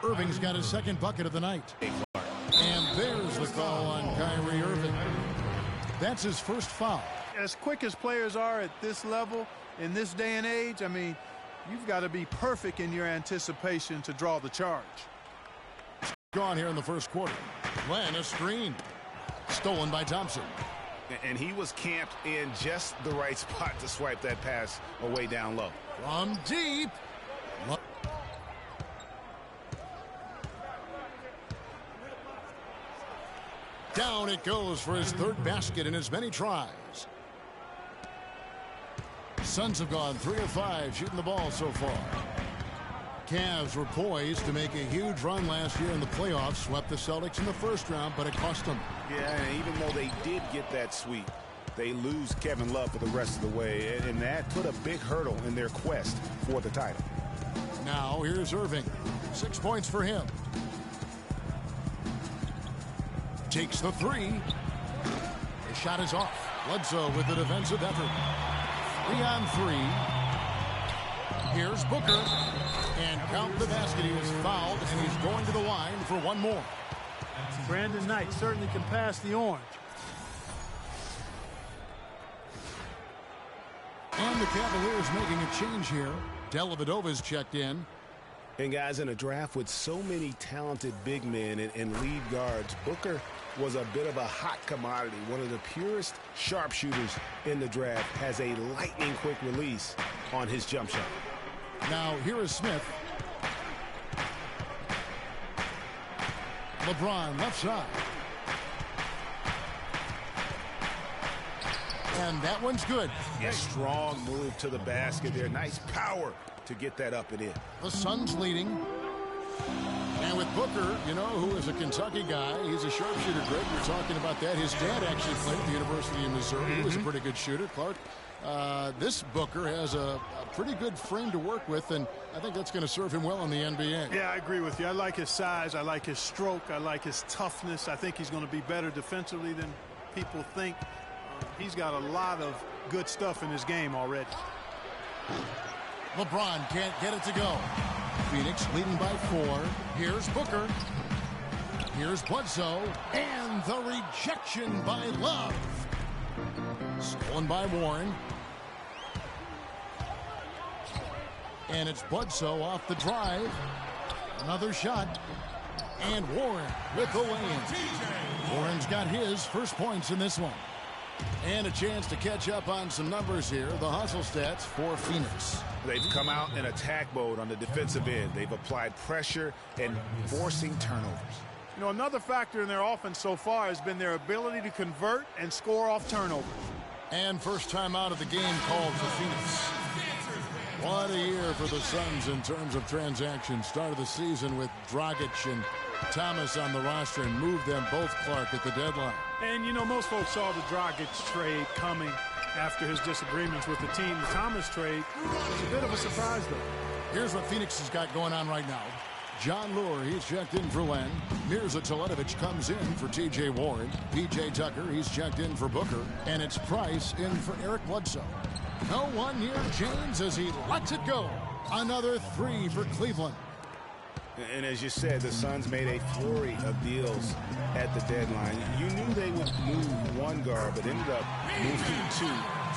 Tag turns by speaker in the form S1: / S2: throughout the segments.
S1: Irving's got his second bucket of the night. And there's the call on Kyrie Irving. That's his first foul.
S2: As quick as players are at this level, in this day and age, I mean, you've got to be perfect in your anticipation to draw the charge.
S1: Gone here in the first quarter. Glenn, a screen. Stolen by Thompson.
S3: And he was camped in just the right spot to swipe that pass away down low.
S1: From deep. Down it goes for his third basket in as many tries. Suns have gone 3 of 5 shooting the ball so far. Cavs were poised to make a huge run last year in the playoffs. Swept the Celtics in the first round, but it cost them.
S3: Yeah, and even though they did get that sweep, they lose Kevin Love for the rest of the way, and that put a big hurdle in their quest for the title.
S1: Now here's Irving. 6 points for him. Takes the three. His shot is off. Bledsoe with the defensive effort. 3 on 3. Here's Booker. And count the basket. He was fouled, and he's going to the line for one more.
S2: Brandon Knight certainly can pass the orange.
S1: And the Cavaliers making a change here. Dellavedova's checked in.
S3: And guys, in a draft with so many talented big men and lead guards, Booker was a bit of a hot commodity. One of the purest sharpshooters in the draft, has a lightning quick release on his jump shot.
S1: Now here is Smith. LeBron left side. And that one's good.
S3: A strong move to the basket there. Nice power to get that up and in.
S1: The Suns leading. And with Booker, you know, who is a Kentucky guy, he's a sharpshooter. Greg, you're talking about that. His dad actually played at the University of Missouri. He was a pretty good shooter. Clark, this Booker has a pretty good frame to work with, and I think that's going to serve him well in the NBA.
S2: Yeah, I agree with you. I like his size. I like his stroke. I like his toughness. I think he's going to be better defensively than people think. He's got a lot of good stuff in his game already.
S1: LeBron can't get it to go. Phoenix leading by 4. Here's Booker. Here's Bledsoe. And the rejection by Love. Stolen by Warren. And it's Bledsoe off the drive. Another shot. And Warren with the lay-in. Warren's got his first points in this one. And a chance to catch up on some numbers here. The hustle stats for Phoenix.
S3: They've come out in attack mode on the defensive end. They've applied pressure and forcing turnovers.
S2: You know, another factor in their offense so far has been their ability to convert and score off turnovers.
S1: And first time out of the game called for Phoenix. What a year for the Suns in terms of transactions. Start of the season with Dragic and Thomas on the roster and moved them both, Clark, at the deadline.
S2: And, you know, most folks saw the Dragic trade coming after his disagreements with the team. The Thomas trade was a bit of a surprise, though.
S1: Here's what Phoenix has got going on right now. John Lure, he's checked in for Len. Mirza Teletovic comes in for T.J. Warren. P.J. Tucker, he's checked in for Booker. And it's Price in for Eric Bledsoe. No one near James as he lets it go. Another 3 for Cleveland.
S3: And as you said, the Suns made a flurry of deals at the deadline. You knew they would move one guard, but ended up moving 2.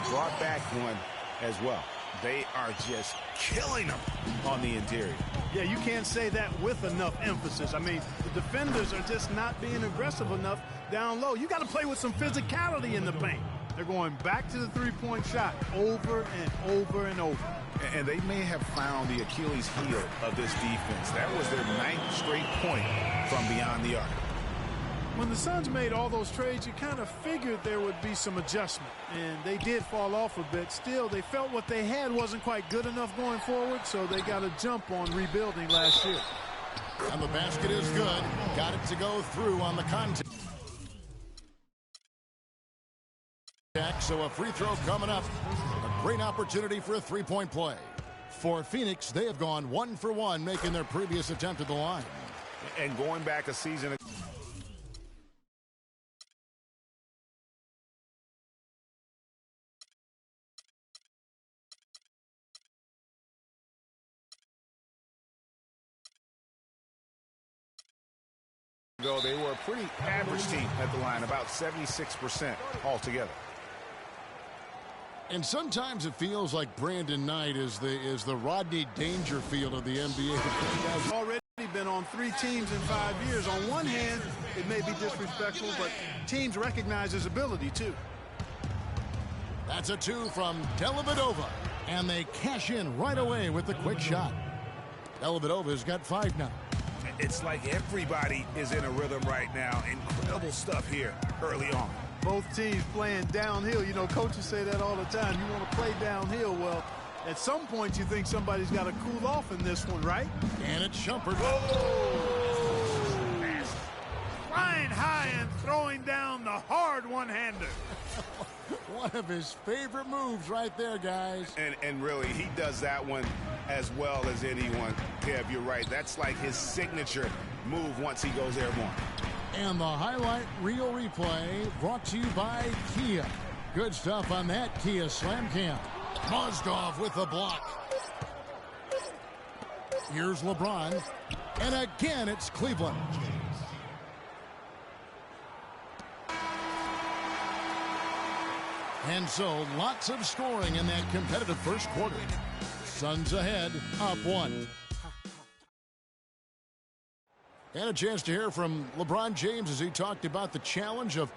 S3: Brought back 1 as well. They are just killing them on the interior.
S2: Yeah, you can't say that with enough emphasis. I mean, the defenders are just not being aggressive enough down low. You got to play with some physicality in the paint. They're going back to the three-point shot over and over and over.
S3: And they may have found the Achilles heel of this defense. That was their 9th straight point from beyond the arc.
S2: When the Suns made all those trades, you kind of figured there would be some adjustment. And they did fall off a bit. Still, they felt what they had wasn't quite good enough going forward, so they got a jump on rebuilding last year.
S1: And the basket is good. Got it to go through on the contact. So a free throw coming up. A great opportunity for a three-point play. For Phoenix, they have gone 1 for 1, making their previous attempt at the line.
S3: And going back a season ago, they were a pretty average team at the line, about 76% altogether.
S1: And sometimes it feels like Brandon Knight is the Rodney Dangerfield of the NBA.
S2: Already been on 3 teams in 5 years. On one hand, it may be disrespectful, but teams recognize his ability too.
S1: That's a 2 from Dellavedova, and they cash in right away with the quick shot. Dellavedova's got 5 now.
S3: It's like everybody is in a rhythm right now. Incredible stuff here early on.
S2: Both teams playing downhill. You know, coaches say that all the time. You want to play downhill. Well, at some point you think somebody's got to cool off in this one, right?
S1: And it's Shumpert.
S2: Flying high and throwing down the hard one-hander.
S1: One of his favorite moves right there, guys.
S3: And really, he does that one as well as anyone. Kev, you're right. That's like his signature move once he goes airborne.
S1: And the highlight reel replay brought to you by Kia. Good stuff on that Kia Slam Cam. Mozgov with the block. Here's LeBron. And again, it's Cleveland. And so, lots of scoring in that competitive first quarter. Suns ahead, up 1. And a chance to hear from LeBron James as he talked about the challenge of,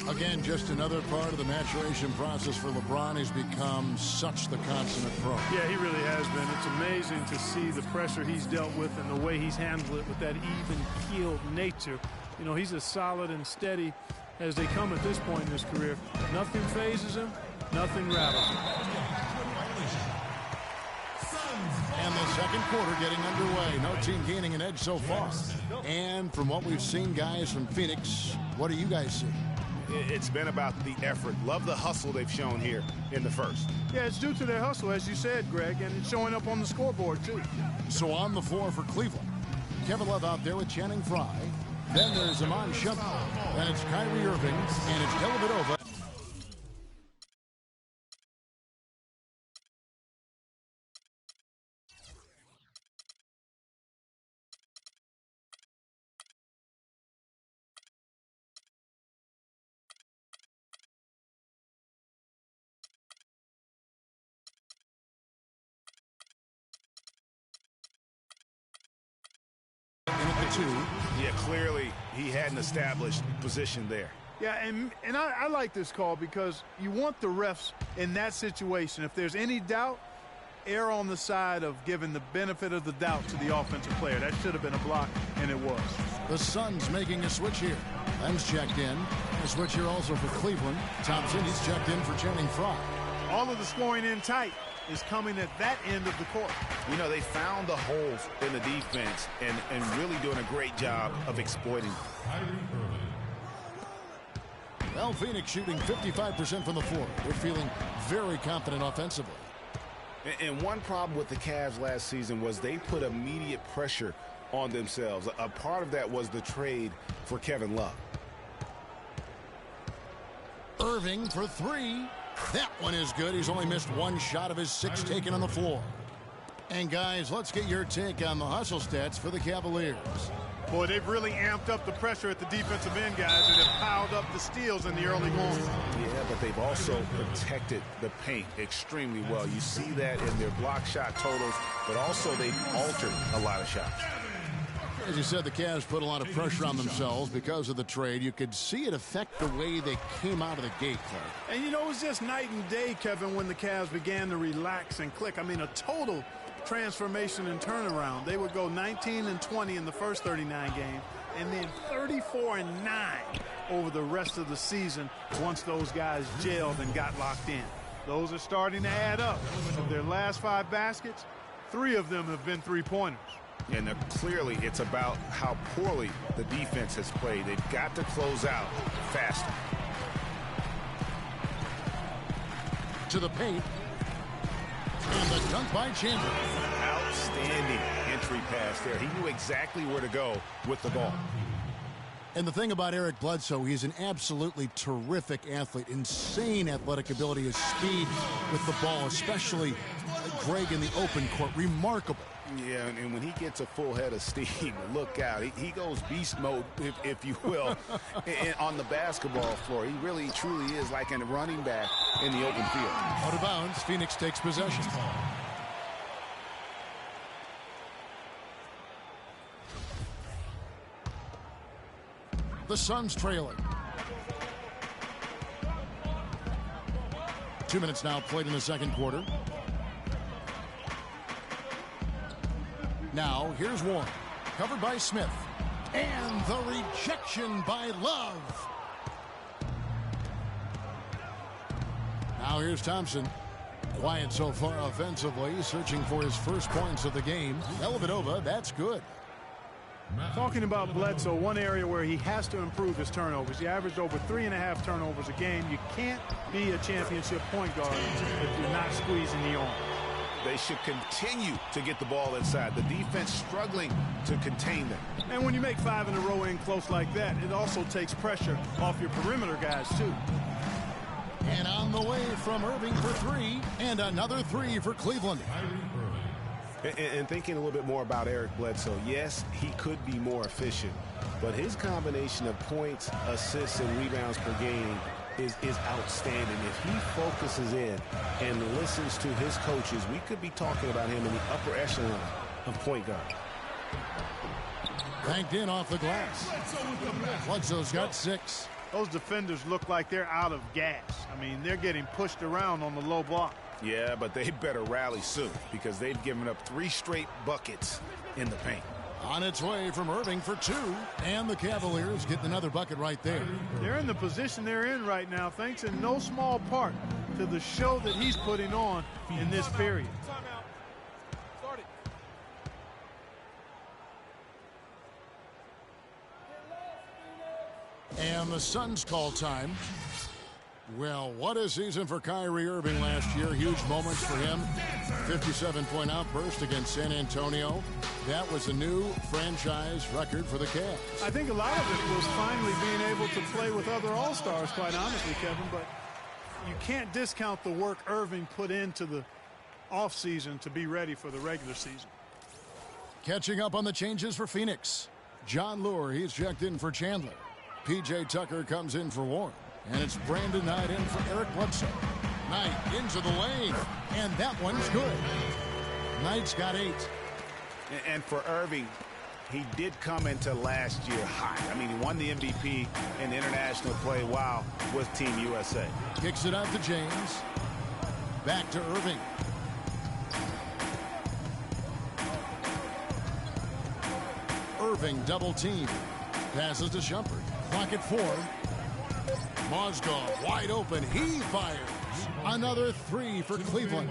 S1: again, just another part of the maturation process for LeBron. He's become such the consummate pro.
S2: Yeah, he really has been. It's amazing to see the pressure he's dealt with and the way he's handled it with that even-keeled nature. You know, he's as solid and steady as they come at this point in his career. Nothing phases him, nothing rattles him.
S1: And the second quarter getting underway. No team gaining an edge so far. And from what we've seen, guys, from Phoenix, what do you guys see?
S3: It's been about the effort. Love the hustle they've shown here in the first.
S2: Yeah, it's due to their hustle, as you said, Greg, and it's showing up on the scoreboard, too.
S1: So on the floor for Cleveland, Kevin Love out there with Channing Frye. Then there's Iman Shumpert. Then it's Kyrie Irving, and it's Dellavedova.
S3: Yeah, clearly he had an established position there.
S2: Yeah, and I like this call because you want the refs in that situation. If there's any doubt, err on the side of giving the benefit of the doubt to the offensive player. That should have been a block, and it was.
S1: The Suns making a switch here. Lem's checked in. A switch here also for Cleveland. Thompson, he's checked in for Channing Frye.
S2: All of the scoring in tight is coming at that end of the court.
S3: You know, they found the holes in the defense and really doing a great job of exploiting.
S1: Well, Phoenix shooting 55% from the floor. They're feeling very confident offensively.
S3: And one problem with the Cavs last season was they put immediate pressure on themselves. A part of that was the trade for Kevin Love.
S1: Irving for 3. That one is good. He's only missed 1 shot of his 6 taken on the floor. And, guys, let's get your take on the hustle stats for the Cavaliers.
S2: Boy, they've really amped up the pressure at the defensive end, guys, and have piled up the steals in the early going.
S3: Yeah, but they've also protected the paint extremely well. You see that in their block shot totals, but also they've altered a lot of shots.
S1: As you said, the Cavs put a lot of pressure on themselves because of the trade. You could see it affect the way they came out of the gate, Clark.
S2: And, you know, it was just night and day, Kevin, when the Cavs began to relax and click. I mean, a total transformation and turnaround. They would go 19-20 in the first 39 games, and then 34-9 over the rest of the season once those guys gelled and got locked in. Those are starting to add up. Of their last 5 baskets, 3 of them have been three-pointers.
S3: And clearly it's about how poorly the defense has played. They've got to close out faster.
S1: To the paint. And the dunk by Chandler.
S3: Outstanding entry pass there. He knew exactly where to go with the ball.
S1: And the thing about Eric Bledsoe, he's an absolutely terrific athlete. Insane athletic ability, his speed with the ball, especially Greg in the open court. Remarkable.
S3: Yeah, and when he gets a full head of steam, look out. He goes beast mode, if you will, on the basketball floor. He really, truly is like a running back in the open field.
S1: Out of bounds, Phoenix takes possession. The Suns trailing. 2 minutes now played in the second quarter. Now, here's Warren. Covered by Smith. And the rejection by Love. Now here's Thompson. Quiet so far offensively, searching for his first points of the game. Dellavedova, that's good.
S2: Talking about Bledsoe, one area where he has to improve his turnovers. He averaged over 3.5 turnovers a game. You can't be a championship point guard if you're not squeezing the arm.
S3: They should continue to get the ball inside. The defense struggling to contain them.
S2: And when you make 5 in a row in close like that, it also takes pressure off your perimeter guys, too.
S1: And on the way from Irving for 3, and another 3 for Cleveland.
S3: And thinking a little bit more about Eric Bledsoe, yes, he could be more efficient, but his combination of points, assists, and rebounds per game is outstanding. If he focuses in and listens to his coaches, we could be talking about him in the upper echelon of point guard.
S1: Banked in off the glass. Bledsoe's got 6.
S2: Those defenders look like they're out of gas. I mean, they're getting pushed around on the low block.
S3: Yeah, but they better rally soon because they've given up 3 straight buckets in the paint.
S1: On its way from Irving for 2, and the Cavaliers getting another bucket right there.
S2: They're in the position they're in right now, thanks in no small part to the show that he's putting on in this period.
S1: And the Suns call time. Well, what a season for Kyrie Irving last year. Huge moments for him. 57-point outburst against San Antonio. That was a new franchise record for the Cavs.
S2: I think a lot of it was finally being able to play with other All-Stars, quite honestly, Kevin. But you can't discount the work Irving put into the offseason to be ready for the regular season.
S1: Catching up on the changes for Phoenix. John Lure, he's checked in for Chandler. P.J. Tucker comes in for Warren. And it's Brandon Knight in for Eric Bledsoe. Knight into the lane. And that one's good. Knight's got 8.
S3: And for Irving, he did come into last year hot. I mean, he won the MVP in international play while with Team USA.
S1: Kicks it out to James. Back to Irving. Irving double team. Passes to Shumpert. Clock at 4. Mozgov wide open. He fires. Another 3 for Cleveland.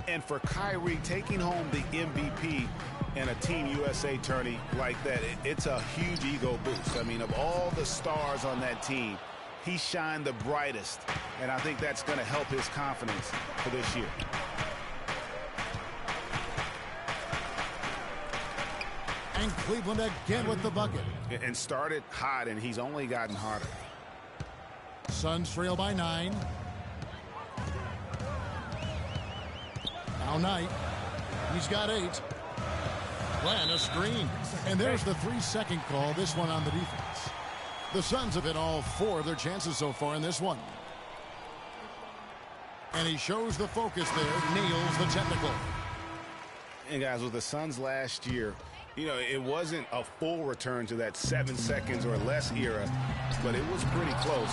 S3: And for Kyrie, taking home the MVP in a Team USA tourney like that, it's a huge ego boost. I mean, of all the stars on that team, he shined the brightest. And I think that's going to help his confidence for this year.
S1: And Cleveland again with the bucket.
S3: And started hot, and he's only gotten hotter.
S1: Suns trail by 9. Now Knight. He's got 8. Ran a screen. And there's the 3-second call, this one on the defense. The Suns have hit all 4 of their chances so far in this one. And he shows the focus there, nails the technical.
S3: And guys, with the Suns last year, you know, it wasn't a full return to that 7 seconds or less era, but it was pretty close.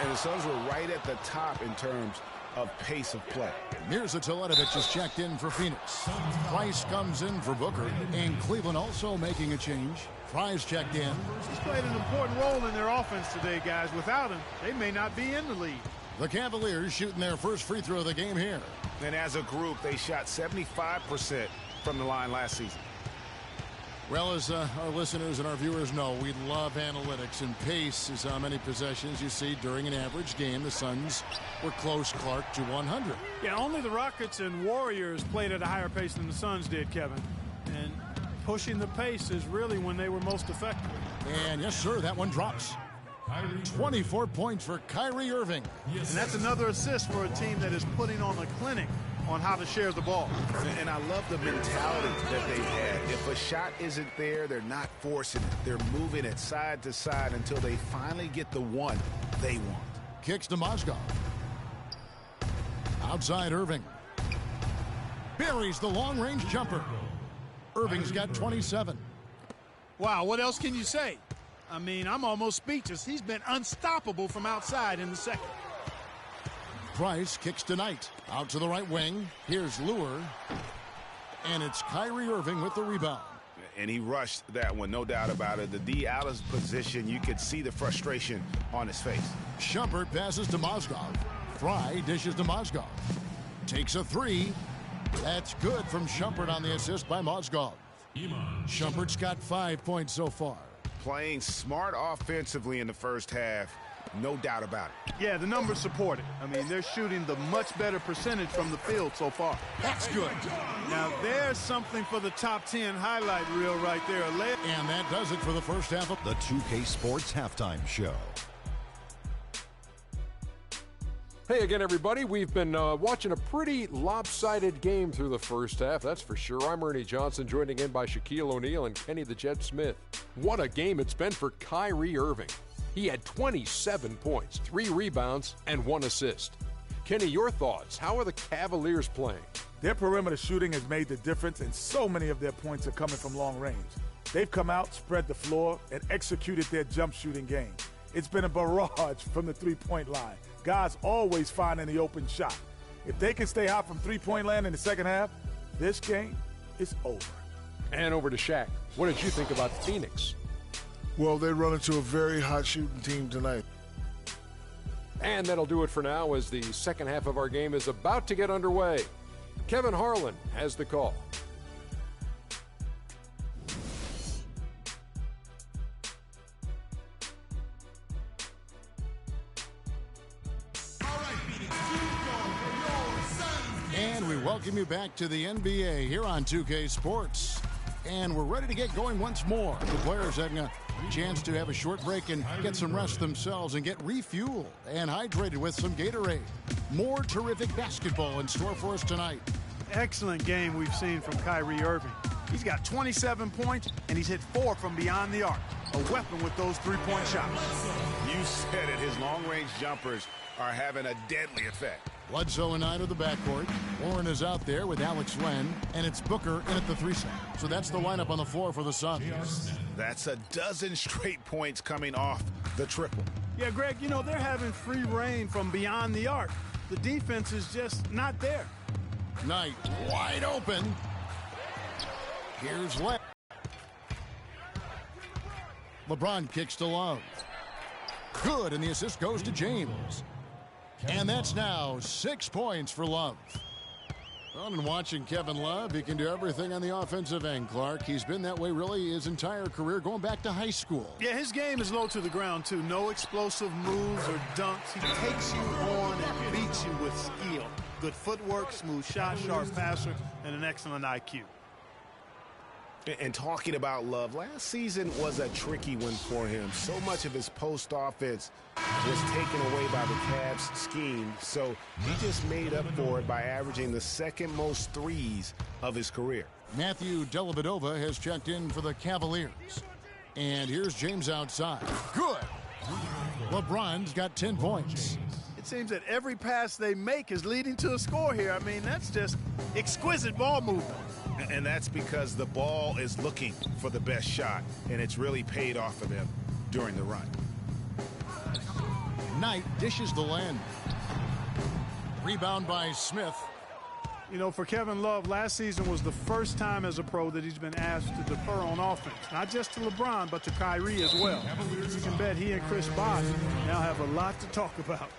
S3: And the Suns were right at the top in terms of pace of play.
S1: Mirza Teletovic is checked in for Phoenix. Price comes in for Booker. And Cleveland also making a change. Price checked in.
S2: He's played an important role in their offense today, guys. Without him, they may not be in the lead.
S1: The Cavaliers shooting their first free throw of the game here.
S3: And as a group, they shot 75% from the line last season.
S1: Well, as our listeners and our viewers know, we love analytics, and pace is how many possessions you see during an average game. The Suns were close, Clark, to 100.
S2: Yeah, only the Rockets and Warriors played at a higher pace than the Suns did, Kevin. And pushing the pace is really when they were most effective.
S1: And yes, sir, that one drops. 24 points for Kyrie Irving.
S2: And that's another assist for a team that is putting on a clinic on how to share the ball.
S3: And I love the mentality that they've had. If a shot isn't there, they're not forcing it. They're moving it side to side until they finally get the one they want.
S1: Kicks to Mozgov. Outside Irving. Buries the long-range jumper. Irving's got 27.
S2: Wow, what else can you say? I mean, I'm almost speechless. He's been unstoppable from outside in the second.
S1: Price kicks to Knight. Out to the right wing. Here's Lure. And it's Kyrie Irving with the rebound.
S3: And he rushed that one, no doubt about it. The D out of position, you could see the frustration on his face.
S1: Shumpert passes to Mozgov. Fry dishes to Mozgov. Takes a three. That's good from Shumpert on the assist by Mozgov. Shumpert's got 5 points so far.
S3: Playing smart offensively in the first half, no doubt about it.
S2: Yeah, the numbers support it. I mean, they're shooting the much better percentage from the field so far.
S1: That's good.
S2: Now, there's something for the top 10 highlight reel right there.
S1: And that does it for the first half of
S4: the 2K Sports Halftime Show.
S5: Hey again, everybody. We've been watching a pretty lopsided game through the first half, that's for sure. I'm Ernie Johnson, joining in by Shaquille O'Neal and Kenny the Jet Smith. What a game it's been for Kyrie Irving. He had 27 points, 3 rebounds, and 1 assist. Kenny, your thoughts? How are the Cavaliers playing?
S6: Their perimeter shooting has made the difference, and so many of their points are coming from long range. They've come out, spread the floor, and executed their jump shooting game. It's been a barrage from the three-point line. Guys always finding the open shot. If they can stay hot from three-point land in the second half, this game is over.
S5: And over to Shaq. What did you think about Phoenix?
S7: Well, they run into a very hot shooting team tonight.
S5: And that'll do it for now as the second half of our game is about to get underway. Kevin Harlan has the call.
S1: And we welcome you back to the NBA here on 2K Sports. And we're ready to get going once more. The players having a chance to have a short break and get some rest themselves and get refueled and hydrated with some Gatorade. More terrific basketball in store for us tonight.
S2: Excellent game we've seen from Kyrie Irving. He's got 27 points, and he's hit 4 from beyond the arc. A weapon with those three-point shots.
S3: You said it. His long-range jumpers are having a deadly effect.
S1: Bledsoe and Knight of the backcourt. Warren is out there with Alex Len, and it's Booker in at the 3 side. So that's the lineup on the floor for the Suns.
S3: That's a dozen straight points coming off the triple.
S2: Yeah, Greg, you know, they're having free reign from beyond the arc. The defense is just not there.
S1: Knight wide open. Here's Len. LeBron kicks to Love. Good, and the assist goes to James. And that's now 6 points for Love. Well, and watching Kevin Love, he can do everything on the offensive end, Clark. He's been that way really his entire career, going back to high school.
S2: Yeah, his game is low to the ground, too. No explosive moves or dunks. He takes you on and beats you with skill. Good footwork, smooth shot, sharp passer, and an excellent IQ.
S3: And talking about Love, last season was a tricky one for him. So much of his post offense was taken away by the Cavs scheme, so he just made up for it by averaging the second most threes of his career.
S1: Matthew Dellavedova has checked in for the Cavaliers. And here's James outside. Good. LeBron's got 10 points.
S2: It seems that every pass they make is leading to a score here. I mean, that's just exquisite ball movement.
S3: And that's because the ball is looking for the best shot, and it's really paid off for them during the run.
S1: Knight dishes the Len. Rebound by Smith.
S2: You know, for Kevin Love, last season was the first time as a pro that he's been asked to defer on offense. Not just to LeBron, but to Kyrie as well. You can bet he and Chris Bosh now have a lot to talk about.